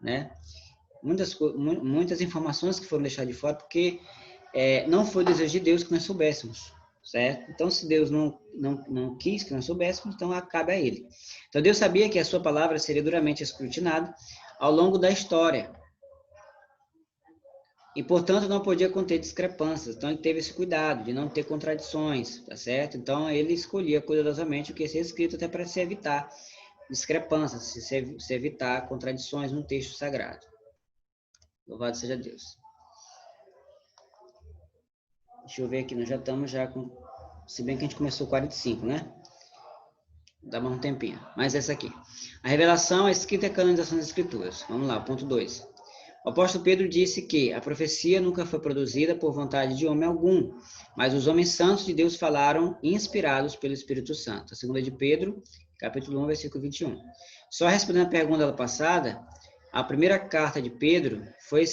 né? Muitas informações que foram deixadas de fora, porque não foi desejo de Deus que nós soubéssemos, certo? Então, se Deus não quis que nós soubéssemos, então cabe a Ele. Então, Deus sabia que a sua palavra seria duramente escrutinada ao longo da história, e, portanto, não podia conter discrepâncias. Então, ele teve esse cuidado de não ter contradições, tá certo? Então, ele escolhia cuidadosamente o que ia ser escrito, até para se evitar discrepâncias, se evitar contradições no texto sagrado. Louvado seja Deus. Deixa eu ver aqui, nós já estamos com... Se bem que a gente começou 45, né? Dá mais um tempinho. Mas essa aqui. A revelação, a escrita e a canonização das escrituras. Vamos lá, ponto 2. O apóstolo Pedro disse que a profecia nunca foi produzida por vontade de homem algum, mas os homens santos de Deus falaram inspirados pelo Espírito Santo. A segunda de Pedro, capítulo 1, versículo 21. Só respondendo a pergunta passada, a primeira carta de Pedro foi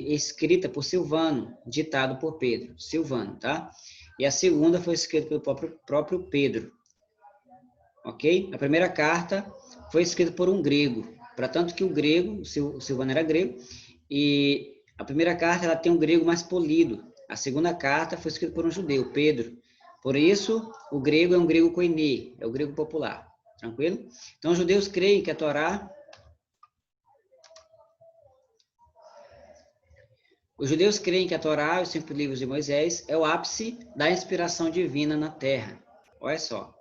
escrita por Silvano, ditado por Pedro, Silvano, tá? E a segunda foi escrita pelo próprio Pedro, ok? A primeira carta foi escrita por um grego, para tanto que o grego, o Silvano era grego, e a primeira carta ela tem um grego mais polido. A segunda carta foi escrita por um judeu, Pedro. Por isso, o grego é um grego koiné, é o grego popular. Tranquilo? Então, os judeus creem que a Torá... Os judeus creem que a Torá, os 5 livros de Moisés, é o ápice da inspiração divina na Terra. Olha só.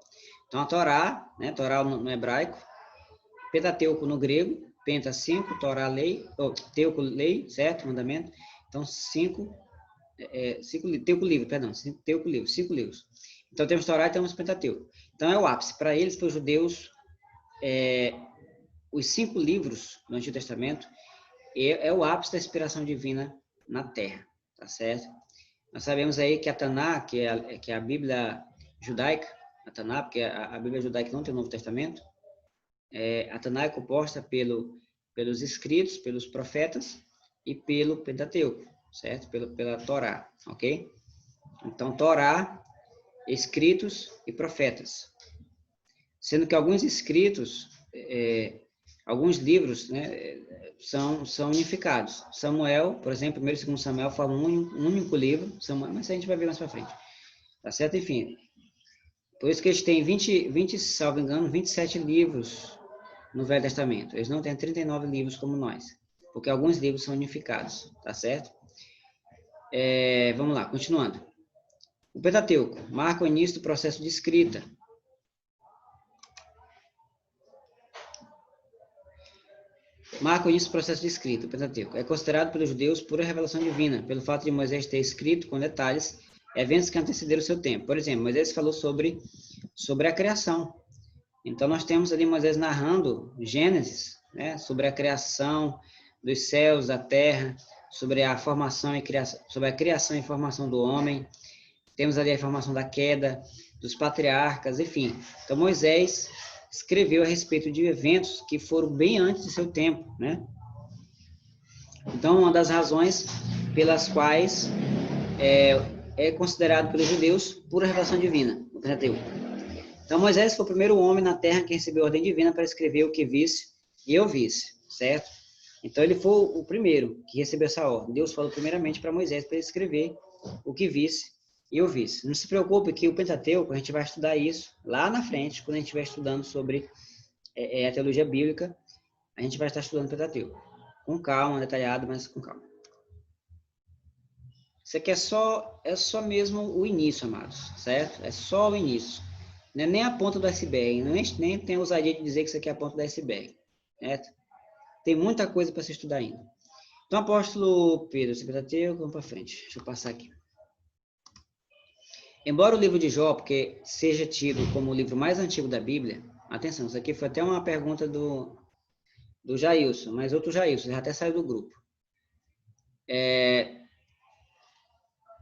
Então, a Torá, né, Torá no hebraico, Pentateuco no grego, Penta 5, Torá lei, Teuco lei, certo? Mandamento. Então, 5 livros, perdão, Teuco livro, 5 livros. Então, temos Torá e temos Pentateuco. Então, é o ápice. Para eles, para os judeus, os 5 livros do Antigo Testamento é o ápice da inspiração divina na Terra, tá certo? Nós sabemos aí que a Taná, que é a Bíblia judaica, a Taná, porque a Bíblia judaica não tem o Novo Testamento, a Taná é composta pelos escritos, pelos profetas e pelo Pentateuco, certo? Pela Torá, ok? Então, Torá, escritos e profetas. Sendo que alguns escritos, alguns livros, né, são unificados. Samuel, por exemplo, 1º e 2º Samuel formam um único livro, Samuel, mas a gente vai ver mais para frente. Tá certo? Enfim, por isso que eles têm 20, salvo engano, 27 livros no Velho Testamento. Eles não têm 39 livros como nós, porque alguns livros são unificados, tá certo? Vamos lá, continuando. O Pentateuco marca o início do processo de escrita. Marca o início do processo de escrita, o Pentateuco. É considerado pelos judeus pura revelação divina, pelo fato de Moisés ter escrito com detalhes eventos que antecederam o seu tempo. Por exemplo, Moisés falou sobre a criação. Então, nós temos ali Moisés narrando Gênesis, né, sobre a criação dos céus, da terra, sobre a formação e criação, sobre a criação e formação do homem. Temos ali a formação da queda, dos patriarcas, enfim. Então, Moisés escreveu a respeito de eventos que foram bem antes de seu tempo, né? Então, uma das razões pelas quais é considerado pelos judeus pura revelação divina, o Pentateuco. Então, Moisés foi o primeiro homem na Terra que recebeu a ordem divina para escrever o que visse e ouvisse, certo? Então, ele foi o primeiro que recebeu essa ordem. Deus falou primeiramente para Moisés para ele escrever o que visse e ouvisse. Não se preocupe que o Pentateuco, a gente vai estudar isso lá na frente, quando a gente estiver estudando sobre a teologia bíblica, a gente vai estar estudando o Pentateuco. Com calma, detalhado, mas com calma. Isso aqui é só mesmo o início, amados, certo? É só o início. Não é nem a ponta do iceberg, nem tem ousadia de dizer que isso aqui é a ponta do iceberg, certo? Tem muita coisa para se estudar ainda. Então, apóstolo Pedro, Pentateuco, vamos para frente. Deixa eu passar aqui. Embora o livro de Jó, porque seja tido como o livro mais antigo da Bíblia, atenção, isso aqui foi até uma pergunta do Jailson, mas outro Jailson, ele até saiu do grupo.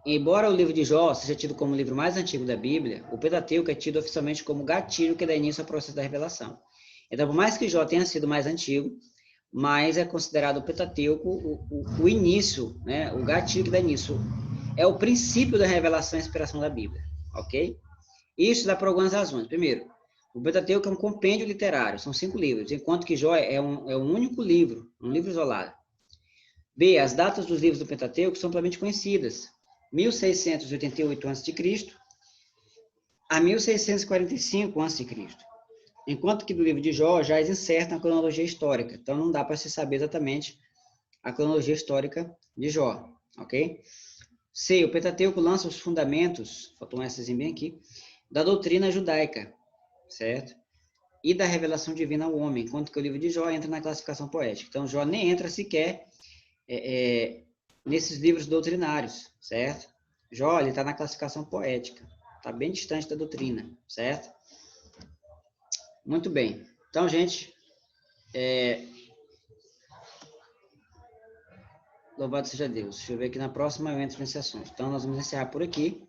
Embora o livro de Jó seja tido como o livro mais antigo da Bíblia, o Pentateuco é tido oficialmente como gatilho que dá início ao processo da revelação. Então, por mais que Jó tenha sido mais antigo, mas é considerado o Pentateuco o início, né, o gatilho que dá início. É o princípio da revelação e inspiração da Bíblia, ok? Isso dá por algumas razões. Primeiro, O Pentateuco é um compêndio literário, são 5 livros, enquanto que Jó é um único livro, um livro isolado. B. As datas dos livros do Pentateuco são amplamente conhecidas. 1688 a.C. a 1645 a.C., enquanto que do livro de Jó já é incerta a cronologia histórica, então não dá para se saber exatamente a cronologia histórica de Jó, ok? C. O Pentateuco lança os fundamentos, faltou um Szinho bem aqui, da doutrina judaica, certo? E da revelação divina ao homem, enquanto que o livro de Jó entra na classificação poética. Então, Jó nem entra sequer nesses livros doutrinários, certo? Jó, ele está na classificação poética, está bem distante da doutrina, certo? Muito bem. Então, gente, louvado seja Deus. Deixa eu ver aqui na próxima, eu entro nesse assunto. Então, nós vamos encerrar por aqui.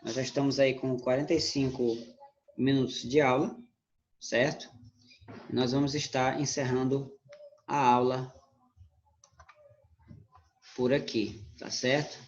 Nós já estamos aí com 45 minutos de aula, certo? Nós vamos estar encerrando a aula por aqui, tá certo?